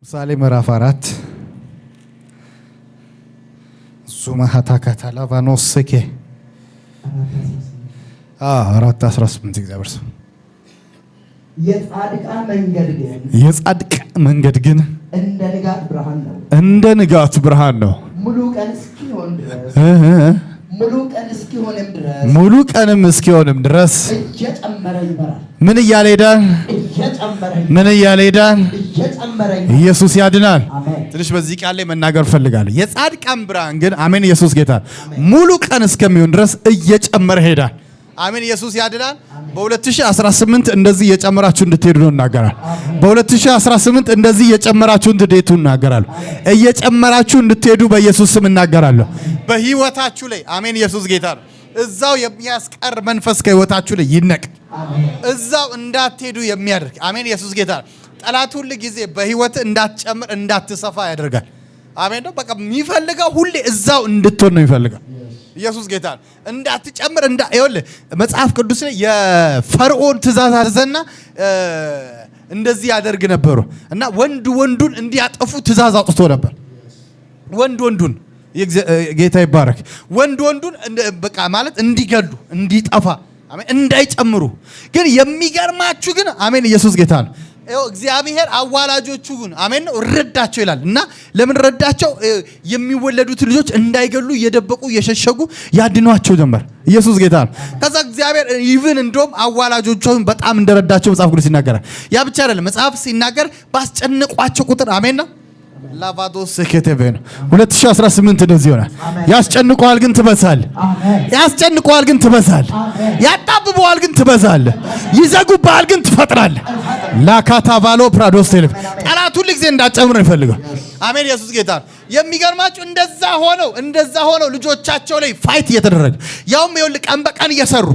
ምሳሌ ምዕራፍ 4 ሱማሃታ ካታላቫኖስኬ 4:18 እግዚአብሔር ሰው የጻድቅ መንገድ ግን እንደ ንጋት ብርሃን ነው ሙሉ ቀንም እስኪሆንም ድረስ ምን እያለ ይሄዳል ኢየሱስ ያድናል። ትንሽ በዚህ ቃል ላይ መናገር ፈልጋለሁ። የጻድቃን ብርሃን ግን አሜን ኢየሱስ ጌታ ሙሉ ቀን እስከሚሆን ድረስ እየጨመረ ይሄዳል። አሜን ኢየሱስ ያድናል። በ2018 እንደዚህ እየጨመራችሁ እንድትሄዱ ነው እናገራለሁ። በ2018 እንደዚህ እየጨመራችሁ እንድትሄዱ እናገራለሁ። እየጨመራችሁ እንድትሄዱ በኢየሱስ ስም እናገራለሁ። በህይወታችሁ ላይ አሜን ኢየሱስ ጌታ ነው። እዛው የሚያስቀር መንፈስ ከህይወታችሁ ላይ ይነቅ። እዛው እንዳትሄዱ የሚያደርግ አሜን ኢየሱስ ጌታ ነው። ጠላት ሁሉ ጊዜ በህይወት እንዳትጨምር እንዳትሰፋ ያደርጋል። አሜን ነው። በቃ የሚፈልገው ሁሌ እዛው እንድትሆን ነው የሚፈልገው። ኢየሱስ ጌታ ነው። እንዳትጨምር ይኸውልህ መጽሐፍ ቅዱስ ላይ የፈርዖን ትእዛዝ አዘዘና እንደዚህ ያደርግ ነበሩ እና ወንዱን እንዲያጠፉ ትእዛዝ አውጥቶ ነበር። ወንዱን ጌታ ይባረክ። ወንዱን በቃ ማለት እንዲገሉ እንዲጠፋ አሜን እንዳይጨምሩ። ግን የሚገርማችሁ ግን አሜን ኢየሱስ ጌታ ነው። እግዚአብሔር አዋላጆቹ ግን አሜን ነው ረዳቸው ይላል እና ለምን ረዳቸው? የሚወለዱት ልጆች እንዳይገሉ እየደበቁ እየሸሸጉ ያድኗቸው ጀመር። ኢየሱስ ጌታ ነው። ከዛ እግዚአብሔር ኢቭን እንደውም አዋላጆቹን በጣም እንደረዳቸው መጽሐፍ ቅዱስ ይናገራል። ያ ብቻ አይደለም። መጽሐፍ ሲናገር ባስጨነቋቸው ቁጥር አሜን ነው ላቫዶስ ከተበ ነው 2018 እንደዚህ ይሆናል። ያስጨንቀዋል ግን ትበዛለህ። ያስጨንቀዋል ግን ትበዛለህ። ያጣብበዋል ግን ትበዛለህ። ይዘጉብሃል ግን ትፈጥራለህ። ላካታቫሎ ፕራዶስ ቴሌፍ ጠላት ሁሉ ጊዜ እንዳጨምር ነው ይፈልጋል። አሜን ኢየሱስ ጌታ ነው። የሚገርማችሁ እንደዛ ሆነው ልጆቻቸው ላይ ፋይት እየተደረገ ያውም ይኸውልህ ቀን በቀን እየሰሩ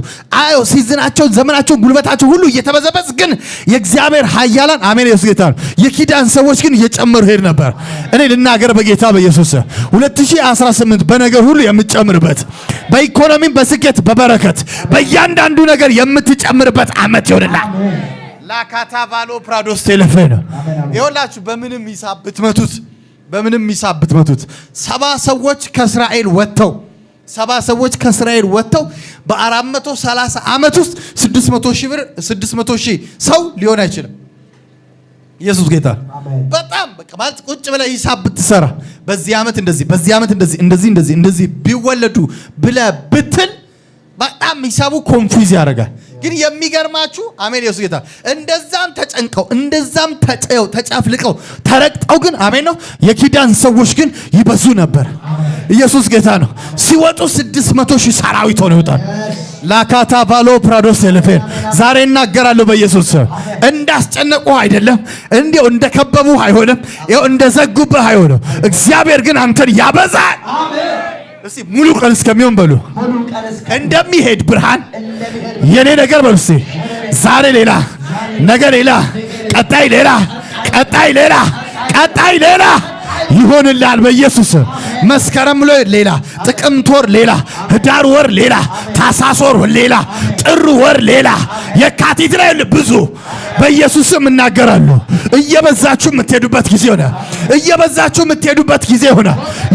ሲዝናቸው ዘመናቸው ጉልበታቸው ሁሉ እየተበዘበዝ ግን የእግዚአብሔር ኃያላን አሜን ኢየሱስ ጌታ ነው የኪዳን ሰዎች ግን እየጨመሩ ሄድ ነበር። እኔ ልናገር በጌታ በኢየሱስ 2018 በነገር ሁሉ የምትጨምርበት በኢኮኖሚም በስኬት በበረከት በእያንዳንዱ ነገር የምትጨምርበት ዓመት ይሆንልሃል። ላካታቫሎ ፕራዶስ ቴሌፌ ነው። ይኸውላችሁ በምንም ሂሳብ ብትመቱት 70 ሰዎች ከእስራኤል ወጥተው በ430 ዓመት ውስጥ 600 ሺህ ሰው ሊሆን አይችልም። ኢየሱስ ጌታ በጣም በቃ ማለት ቁጭ ብለህ ሂሳብ ብትሰራ በዚህ ዓመት እንደዚህ ቢወለዱ ብለህ ብትል በጣም ሂሳቡ ኮንፊውዝ ያደርጋል። ግን የሚገርማችሁ አሜን ኢየሱስ ጌታ እንደዛም ተጨንቀው እንደዛም ተጫፍልቀው ተረግጠው ግን አሜን ነው የኪዳን ሰዎች ግን ይበዙ ነበር። ኢየሱስ ጌታ ነው። ሲወጡ 600 ሺህ ሰራዊት ሆነው ይወጣል። ላካታቫሎ ፕራዶስ ቴሌፌን ዛሬ እናገራለሁ በኢየሱስ እንዳስጨነቁ አይደለም፣ እንዴው እንደከበቡ አይሆንም፣ ይኸው እንደዘጉብህ አይሆንም። እግዚአብሔር ግን አንተን ያበዛል። እስቲ ሙሉ ቀን እስከሚሆን በሉ እንደሚሄድ ብርሃን የኔ ነገር በሉ እስቲ ዛሬ ሌላ ነገ ሌላ ቀጣይ ሌላ ይሆንልሃል በኢየሱስ። መስከረም ሌላ፣ ጥቅምት ወር ሌላ፣ ህዳር ወር ሌላ፣ ታኅሳስ ወር ሌላ፣ ጥር ወር ሌላ፣ የካቲት ላይ ብዙ በኢየሱስም እናገራለሁ። እየበዛችሁ የምትሄዱበት ጊዜ ሆነ።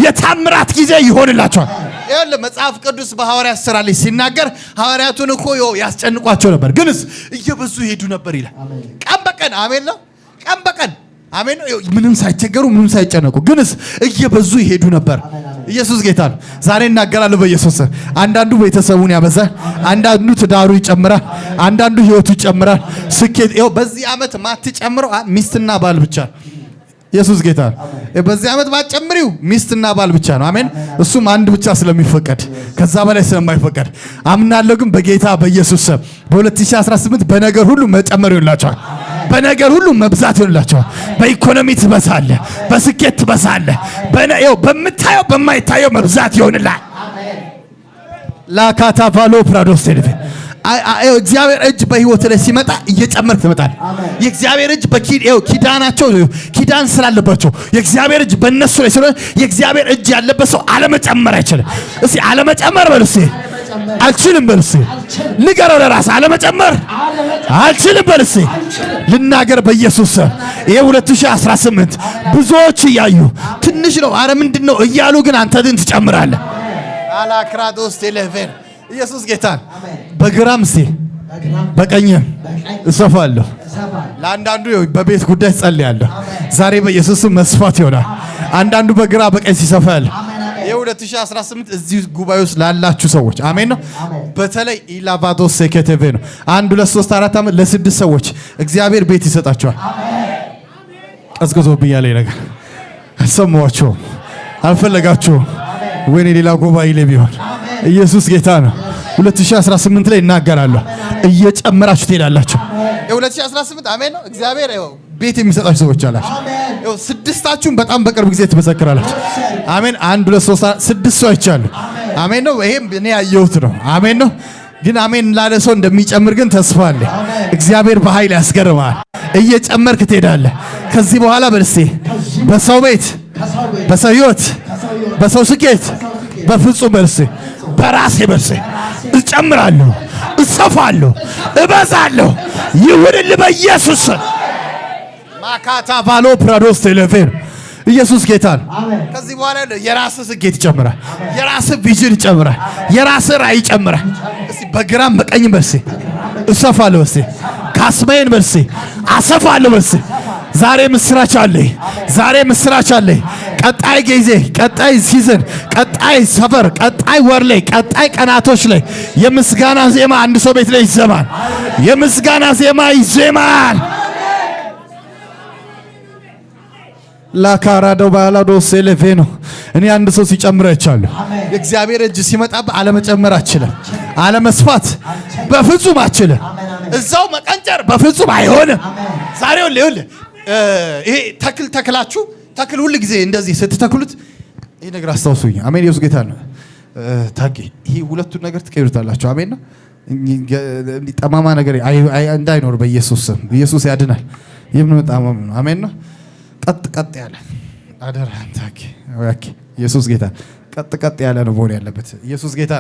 የታምራት ጊዜ ይሆንላችኋል። ይኸውልህ መጽሐፍ ቅዱስ በሐዋርያት ሥራ ላይ ሲናገር ሐዋርያቱን እኮ ያስጨንቋቸው ነበር፣ ግንስ እየበዙ ይሄዱ ነበር ይላል። ቀን በቀን አሜን ነው። ቀን በቀን አሜን ነው። ምንም ሳይቸገሩ ምንም ሳይጨነቁ ግንስ እየበዙ ይሄዱ ነበር። ኢየሱስ ጌታ ነው። ዛሬ እናገራለሁ በኢየሱስ አንዳንዱ ቤተሰቡን ያበዛል፣ አንዳንዱ ትዳሩ ይጨምራል፣ አንዳንዱ ህይወቱ ይጨምራል። ስኬት በዚህ ዓመት ማትጨምረው ሚስትና ባል ብቻ ነው። ኢየሱስ ጌታ ነው። በዚህ ዓመት ማጨምሪው ሚስትና ባል ብቻ ነው። አሜን። እሱም አንድ ብቻ ስለሚፈቀድ ከዛ በላይ ስለማይፈቀድ አምናለሁ። ግን በጌታ በኢየሱስ በ2018 በነገር ሁሉ መጨመር ይሆንላችኋል። በነገር ሁሉ መብዛት ይሆንላችኋል። በኢኮኖሚ ትበዛለህ፣ በስኬት ትበዛለህ። በምታየው በማይታየው መብዛት ይሆንልሃል። ላካታቫሎ ፕራዶስ ቴሌፌ እግዚአብሔር እጅ በህይወት ላይ ሲመጣ እየጨመርክ ትመጣለህ። የእግዚአብሔር እጅ ኪዳን ስላለባቸው የእግዚአብሔር እጅ በእነሱ ላይ ስለሆነ የእግዚአብሔር እጅ ያለበት ሰው አለመጨመር አይችልም። እስቲ አለመጨመር በሉ እስቲ አልችልም በልሴ ንገረው ለራስህ አለመጨመር አልችልም በልሴ ልናገር በኢየሱስ ስም። ይሄ 2018 ብዙዎች እያዩ ትንሽ ነው አረ ምንድነው እያሉ ግን አንተ ግን ትጨምራለህ። አላክራዶስ ቴሌቬን ኢየሱስ ጌታን በግራም ሲ በቀኝም እሰፋለሁ። ለአንዳንዱ በቤት ጉዳይ ጸልያለሁ። ዛሬ በኢየሱስ ስም መስፋት ይሆናል። አንዳንዱ በግራ በቀኝ ሲሰፋል። የ2018 እዚህ ጉባኤ ውስጥ ላላችሁ ሰዎች አሜን ነው። በተለይ ኢላቫዶስ ሴኬቴቬ ነው 1 2 3 4 ዓመት ለ6 ሰዎች እግዚአብሔር ቤት ይሰጣቸዋል። ቀዝቅዞብኛል ነገር አልሰማችሁም አልፈለጋችሁም ወይኔ ሌላ ጉባኤ ላይ ቢሆን ኢየሱስ ጌታ ነው። 2018 ላይ እናገራለሁ እየጨመራችሁ ትሄዳላችሁ። የ2018 አሜን ነው። እግዚአብሔር ቤት የሚሰጣችሁ ሰዎች አላችሁ። ስድስታችሁም በጣም በቅርብ ጊዜ ትመሰክራላችሁ። አሜን 1 2 3 6 ሰው አይቻሉ። አሜን ነው። ይሄም እኔ ያየሁት ነው። አሜን ነው። ግን አሜን ላለ ሰው እንደሚጨምር ግን ተስፋ አለ። እግዚአብሔር በኃይል ያስገርማል። እየጨመርክ ትሄዳለህ። ከዚህ በኋላ በልሴ በሰው ቤት በሰው ሕይወት በሰው ስኬት በፍጹም በልሴ በራሴ በልሴ እጨምራለሁ፣ እሰፋለሁ፣ እበዛለሁ። ይሁንልህ በኢየሱስ ማካታ ባሎ ፕራዶስ ቴሌፌር ኢየሱስ ጌታን። ከዚህ በኋላ የራስህ ስኬት ይጨምራል፣ የራስህ ቪዥን ይጨምራል፣ የራስህ ራዕይ ይጨምራል። እስቲ በግራም በቀኝም በልሴ እሰፋለሁ፣ በልሴ ካስማዬን በልሴ አሰፋለሁ፣ በልሴ ዛሬ ምስራች አለ፣ ዛሬ ምስራች አለ። ቀጣይ ጊዜ፣ ቀጣይ ሲዝን፣ ቀጣይ ሰፈር፣ ቀጣይ ወር ላይ፣ ቀጣይ ቀናቶች ላይ የምስጋና ዜማ አንድ ሰው ቤት ላይ ይዘማል። የምስጋና ዜማ ይዘማል። ላካራዶ ባላዶ ሴሌቬኖ እኔ አንድ ሰው ሲጨምር አይቻለሁ። የእግዚአብሔር እጅ ሲመጣብህ አለመጨመር አትችልም፣ አለመስፋት በፍጹም አትችልም። እዛው መቀንጨር በፍጹም አይሆንም። ዛሬው ይኸውልህ ይሄ ተክላችሁ ተክል ሁሉ ጊዜ እንደዚህ ስትተክሉት ይሄ ነገር አስታውሱኝ። አሜን ኢየሱስ ጌታ ነው። ታጌ ይሄ ሁለቱን ነገር ትቀይሩታላችሁ። አሜን ነው። ጠማማ ነገር እንዳይኖር በኢየሱስ ስም ኢየሱስ ያድናል። ይህም በጣም ነው። አሜን ነው። ቀጥ ያለ አደራ ታጌ ወያኪ ኢየሱስ ጌታ ቀጥ ያለ ነው መሆን ያለበት። ኢየሱስ ጌታ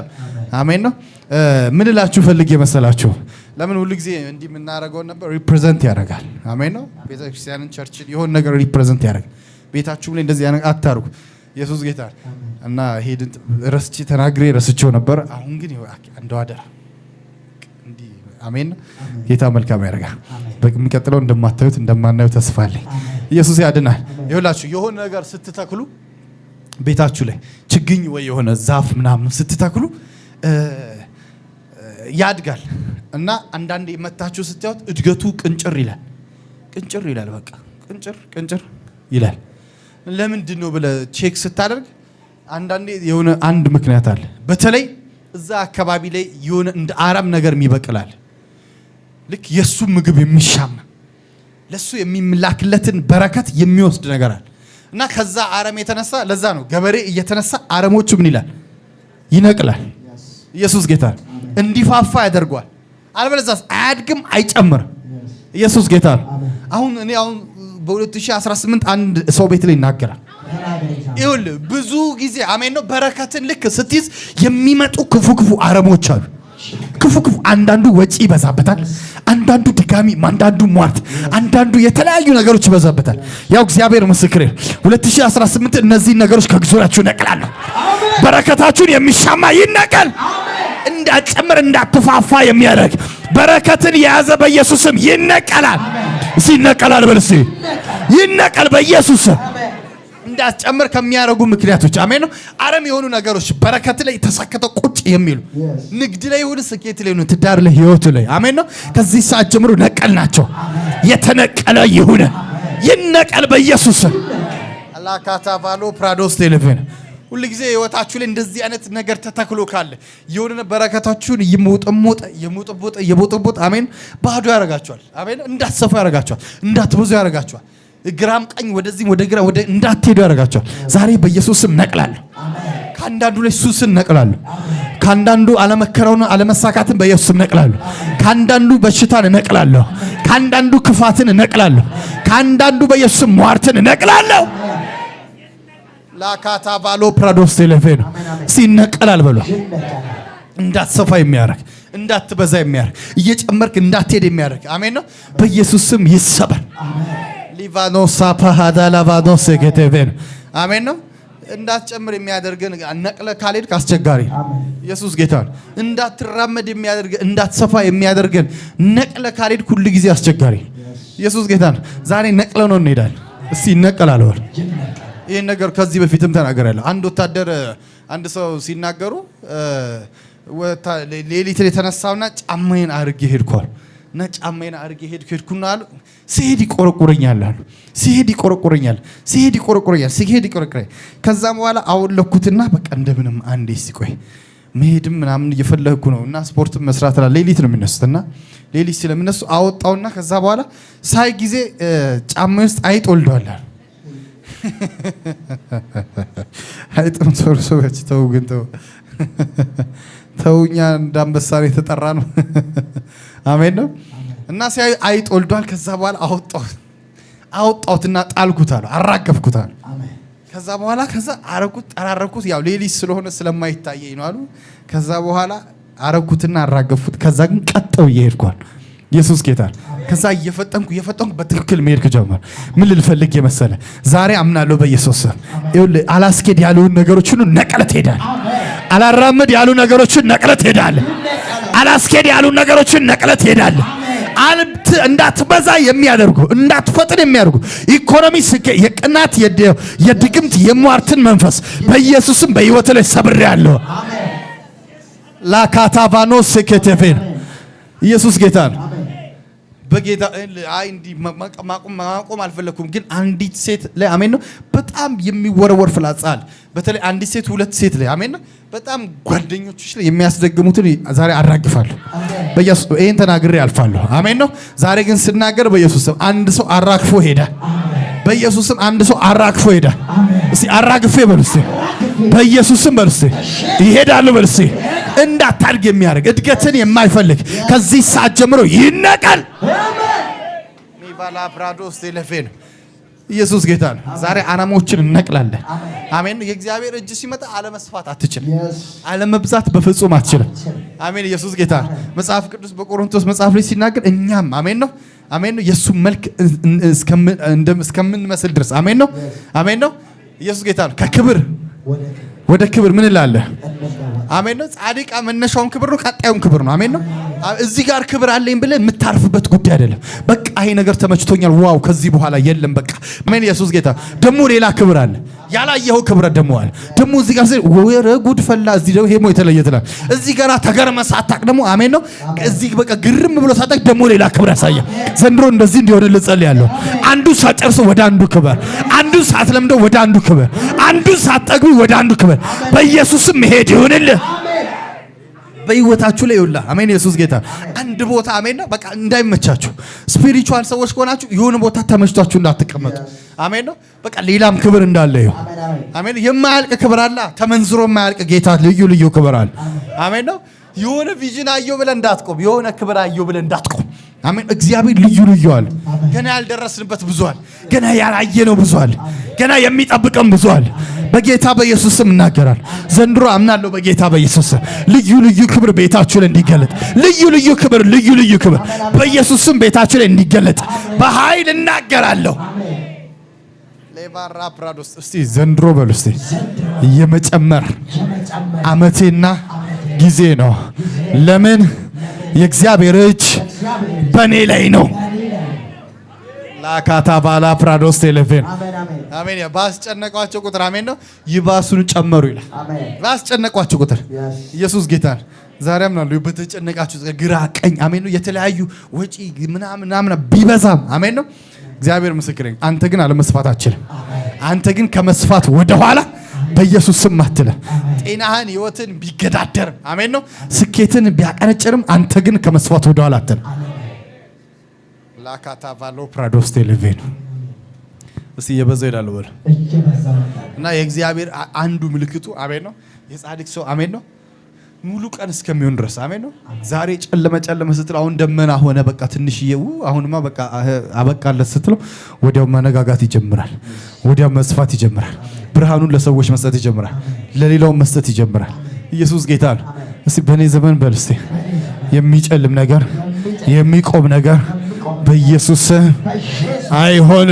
አሜን ነው። ምን እላችሁ ፈልጌ መሰላችሁ? ለምን ሁሉ ጊዜ እንዲህ የምናደርገው ነበር ሪፕሬዘንት ያደርጋል። አሜን ነው። ቤተክርስቲያንን ቸርችን የሆነ ነገር ሪፕሬዘንት ያደርጋል። ቤታችሁም ላይ እንደዚህ አታርጉ። ኢየሱስ ጌታ እና ሄድን ረስቼ ተናግሬ ረስቼው ነበር። አሁን ግን እንደው አደራ እንዲህ አሜን ነው። ጌታ መልካም ያደርጋል። በሚቀጥለው እንደማታዩት እንደማናዩት ተስፋ አለኝ። ኢየሱስ ያድናል። ይኸውላችሁ የሆነ ነገር ስትተክሉ ቤታችሁ ላይ ችግኝ ወይ የሆነ ዛፍ ምናምን ስትተክሉ ያድጋል እና አንዳንዴ መታችሁ ስታዩት እድገቱ ቅንጭር ይላል። በቃ ቅንጭር ይላል። ለምንድን ነው ብለህ ቼክ ስታደርግ አንዳንዴ የሆነ አንድ ምክንያት አለ። በተለይ እዛ አካባቢ ላይ የሆነ እንደ አረም ነገር የሚበቅላል። ልክ የሱ ምግብ የሚሻማ ለሱ የሚምላክለትን በረከት የሚወስድ ነገር አለ እና ከዛ አረም የተነሳ ለዛ ነው ገበሬ እየተነሳ አረሞቹ ምን ይላል ይነቅላል። ኢየሱስ ጌታ እንዲፋፋ ያደርገዋል። አልበለዚያ አያድግም፣ አይጨምርም። ኢየሱስ ጌታ አሁን በ2018 አንድ ሰው ቤት ላይ ይናገራል። ይኸውልህ ብዙ ጊዜ አሜን ነው በረከትን ልክ ስትይዝ የሚመጡ ክፉ አረሞች አሉ። ክፉ አንዳንዱ ወጪ ይበዛበታል፣ አንዳንዱ ድጋሚ፣ አንዳንዱ ሟርት፣ አንዳንዱ የተለያዩ ነገሮች ይበዛበታል። ያው እግዚአብሔር ምስክሬ 2018 እነዚህ ነገሮች ከግዙራችሁ ነቅላለሁ። በረከታችሁን የሚሻማ ይነቀል። እንዳትጨምር እንዳትፋፋ የሚያደርግ በረከትን የያዘ በኢየሱስ ስም ይነቀላል። ሲነቀላል በልሲ ይነቀል በኢየሱስ ስም። እንዳትጨምር ከሚያረጉ ምክንያቶች አሜን ነው። አረም የሆኑ ነገሮች በረከት ላይ ተሰከተው ቁጭ የሚሉ ንግድ ላይ ይሁን ስኬት ላይ ይሁን ትዳር ላይ ህይወት ላይ አሜን ነው። ከዚህ ሰዓት ጀምሮ ነቀል ናቸው። የተነቀለ ይሁን ይነቀል በኢየሱስ ስም። አላካታ ባሎ ፕራዶስ ቴሌቪዥን ሁሉ ጊዜ ህይወታችሁ ላይ እንደዚህ አይነት ነገር ተተክሎ ካለ የሆነ በረከታችሁን ይሞጠሞጥ አሜን ባዶ ያረጋችኋል። አሜን እንዳትሰፋ ያረጋችኋል፣ እንዳትበዙ ያረጋችኋል። ግራም ቀኝ ወደዚህ ወደ ግራ ወደ እንዳትሄዱ ያረጋችኋል። ዛሬ በኢየሱስ ስም ነቅላለሁ። ካንዳንዱ ላይ ሱስን ነቅላለሁ። ካንዳንዱ አለመከራውን አለመሳካትን በኢየሱስ ስም ነቅላለሁ። ካንዳንዱ በሽታን ነቅላለሁ። ካንዳንዱ ክፋትን ነቅላለሁ። ካንዳንዱ በኢየሱስ ስም ሟርትን ነቅላለሁ። ላካታ ባሎ ፕራዶስ ቴሌፌን ሲነቀላል በሉ። እንዳትሰፋ የሚያደርግ እንዳትበዛ የሚያደርግ እየጨመርክ እንዳትሄድ የሚያደርግ አሜን ነው በኢየሱስ ስም ይሰበር። ሊቫኖስ ሳፓሃዳ ላቫኖስ ገተበን አሜን ነው። እንዳትጨምር የሚያደርገን ነቅለ ካልሄድክ አስቸጋሪ ኢየሱስ ጌታ ነው። እንዳትራመድ የሚያደርገን እንዳትሰፋ የሚያደርገን ነቅለ ካልሄድክ ሁሉ ጊዜ አስቸጋሪ ኢየሱስ ጌታ ነው። ዛሬ ነቅለ ነው እንሄዳለን። እስቲ ይነቀላል ወር ይሄን ነገር ከዚህ በፊትም ተናገራለሁ። አንድ ወታደር አንድ ሰው ሲናገሩ ሌሊት የተነሳውና ጫማዬን አርጌ ሄድኳል እና ጫማዬን አርጌ ሄድኩና አሉ ሲሄድ ይቆረቆረኛል አሉ ሲሄድ ይቆረቆረኛል። ከዛ በኋላ አወለኩትና በቃ እንደምንም አንዴ ሲቆይ መሄድም ምናምን እየፈለኩ ነውና ስፖርት መስራት አለ። ሌሊት ነው የሚነሱትና ሌሊት ስለሚነሱ አወጣውና ከዛ በኋላ ሳይ ጊዜ ጫማዬ ውስጥ አይጥ ወልዷል አሉ። አይጥም ሰዎች ተው ግን ተውኛ እንዳንበሳ የተጠራ ነው አሜን ነው። እና ሲያዩ አይጥ ወልዷል። ከዛ በኋላ አወጣሁትና ጣልኩት አሉ አራገፍኩት አሉ። ከዛ በኋላ ጠራረኩት ያው ሌሊት ስለሆነ ስለማይታየኝ ነው አሉ። ከዛ በኋላ አረኩትና አራገፍኩት። ከዛ ግን ቀጠው ይሄድኳል ኢየሱስ ጌታ። ከዛ እየፈጠንኩ በትክክል መሄድ ጀመርኩ። ምን ልፈልግ የመሰለ ዛሬ አምናለሁ በኢየሱስ ስም ይኸውልህ አላስኬድ ያሉን ነገሮችን ነቅለት ሄዳል። አላራመድ ያሉ ነገሮችን ነቅለት ሄዳል። አላስኬድ ያሉ ነገሮችን ነቅለት ሄዳል። እንዳትበዛ የሚያደርጉ እንዳትፈጥን የሚያደርጉ ኢኮኖሚ የቅናት የድግምት የሟርትን መንፈስ በኢየሱስም በህይወት ላይ ሰብሬያለሁ። ላካታቫኖስ ከተፈን ኢየሱስ ጌታ ነው። በጌታ አይ እንዲ ማቆም አልፈለኩም። ግን አንዲት ሴት ላይ አሜን ነው በጣም የሚወረወር ፍላጻ አለ። በተለይ አንዲት ሴት ሁለት ሴት ላይ አሜን ነው በጣም ጓደኞችሽ ላይ የሚያስደግሙትን ዛሬ አራግፋለሁ በኢየሱስ ይሄን ተናግሬ አልፋለሁ አሜን ነው። ዛሬ ግን ስናገር በኢየሱስ ስም አንድ ሰው አራግፎ ሄዳ በኢየሱስ ስም አንድ ሰው አራግፎ ሄዳ እስቲ አራግፌ በልስ በኢየሱስ ስም በልስ ይሄዳሉ በልስ እንዳታድግ የሚያደርግ እድገትን የማይፈልግ ከዚህ ሰዓት ጀምሮ ይነቀል። ሚባላ ፕራዶስ ቴሌፌን ኢየሱስ ጌታ ነው። ዛሬ አናሞችን እንነቅላለን አሜን። የእግዚአብሔር እጅ ሲመጣ አለመስፋት አትችልም፣ አለመብዛት በፍጹም አትችልም አሜን። ኢየሱስ ጌታ ነው። መጽሐፍ ቅዱስ በቆሮንቶስ መጽሐፍ ላይ ሲናገር እኛም አሜን ነው የሱ መልክ እስከምንመስል ድረስ አሜን ነው ኢየሱስ ጌታ ነው። ከክብር ወደ ክብር ምን ይላል አሜን ነው። ጻድቃ መነሻውን ክብር ነው፣ ቀጣዩም ክብር ነው አሜን ነው። እዚህ ጋር ክብር አለኝ ብለህ የምታርፍበት ጉዳይ አይደለም። በቃ ይሄ ነገር ተመችቶኛል ዋው ከዚህ በኋላ የለም በቃ አሜን። ኢየሱስ ጌታ ደግሞ ሌላ ክብር አለ፣ ያላየኸው ክብር ደግሞ አለ። ደግሞ እዚህ ጋር ወረ ጉድ ፈላ እዚህ ደግሞ ሄሞ የተለየ ትላል። እዚህ ጋር ተገርመህ ሳታውቅ ደግሞ አሜን ነው እዚህ በቃ ግርም ብሎ ሳታውቅ ደግሞ ሌላ ክብር ያሳያል። ዘንድሮ እንደዚህ እንዲሆን ልጸልያለሁ። አንዱ ሳጨርሰው ወደ አንዱ ክብር፣ አንዱ ሳትለምደው ወደ አንዱ ክብር፣ አንዱ ሳትጠግቢ ወደ አንዱ ክብር በኢየሱስም መሄድ ይሁንልህ በህይወታችሁ ላይ ይውላ አሜን። ኢየሱስ ጌታ አንድ ቦታ አሜን ነው በቃ እንዳይመቻችሁ ስፒሪቹዋል ሰዎች ከሆናችሁ የሆነ ቦታ ተመችቷችሁ እንዳትቀመጡ አሜን ነው በቃ ሌላም ክብር እንዳለ ይሁን አሜን። የማያልቅ ክብር አለ፣ ተመንዝሮ የማያልቅ ጌታ ልዩ ክብር አለ አሜን ነው። የሆነ ቪዥን አየሁ ብለህ እንዳትቆም፣ የሆነ ክብር አየሁ ብለህ እንዳትቆም አሜን። እግዚአብሔር ልዩ አለ። ገና ያልደረስንበት ብዙ አለ፣ ገና ያላየነው ብዙ አለ፣ ገና የሚጠብቀን ብዙ አለ። በጌታ በኢየሱስ ስም እናገራለሁ። ዘንድሮ አምናለሁ በጌታ በኢየሱስ ስም ልዩ ክብር ቤታችሁ ላይ እንዲገለጥ፣ ልዩ ክብር በኢየሱስ ስም ቤታችሁ ላይ እንዲገለጥ በኃይል እናገራለሁ። ሌባራ ፕራዶስ እስቲ ዘንድሮ በሉ እስቲ የመጨመር አመቴና ጊዜ ነው። ለምን የእግዚአብሔር እጅ በኔ ላይ ነው። ላካታ ባላ ፕራዶስ ቴሌፌን አሜን። ባስጨነቋቸው ቁጥር አሜን ነው ይባሱን ጨመሩ ይላል። ባስጨነቋቸው ቁጥር ኢየሱስ ጌታ ዛሬ አምናለሁ በተጨነቃችሁ ግራ ቀኝ አሜን ነው የተለያዩ ወጪ ምናምን ቢበዛም አሜን ነው እግዚአብሔር ምስክሬ አንተ ግን አለመስፋት አትችልም። አንተ ግን ከመስፋት ወደ ኋላ በኢየሱስ ስም አትለ። ጤናህን ህይወትን ቢገዳደርም አሜን ነው ስኬትን ቢያቀነጭርም አንተ ግን ከመስፋት ወደ ኋላ አትለ። ላካታ ቫሎ ፕራዶስ ቴሌቬን እስቲ የበዛ ይላል ወል እና የእግዚአብሔር አንዱ ምልክቱ አሜን ነው የጻድቅ ሰው አሜን ነው ሙሉ ቀን እስከሚሆን ድረስ አሜን ነው። ዛሬ ጨለመ ስትል አሁን ደመና ሆነ በቃ ትንሽዬው አሁንማ በቃ አበቃለት ስትለው ወዲያው መነጋጋት ይጀምራል፣ ወዲያው መስፋት ይጀምራል። ብርሃኑን ለሰዎች መስጠት ይጀምራል፣ ለሌላው መስጠት ይጀምራል። ኢየሱስ ጌታ ነው። እስቲ በኔ ዘመን በልስቲ የሚጨልም ነገር የሚቆም ነገር በኢየሱስ አይሆን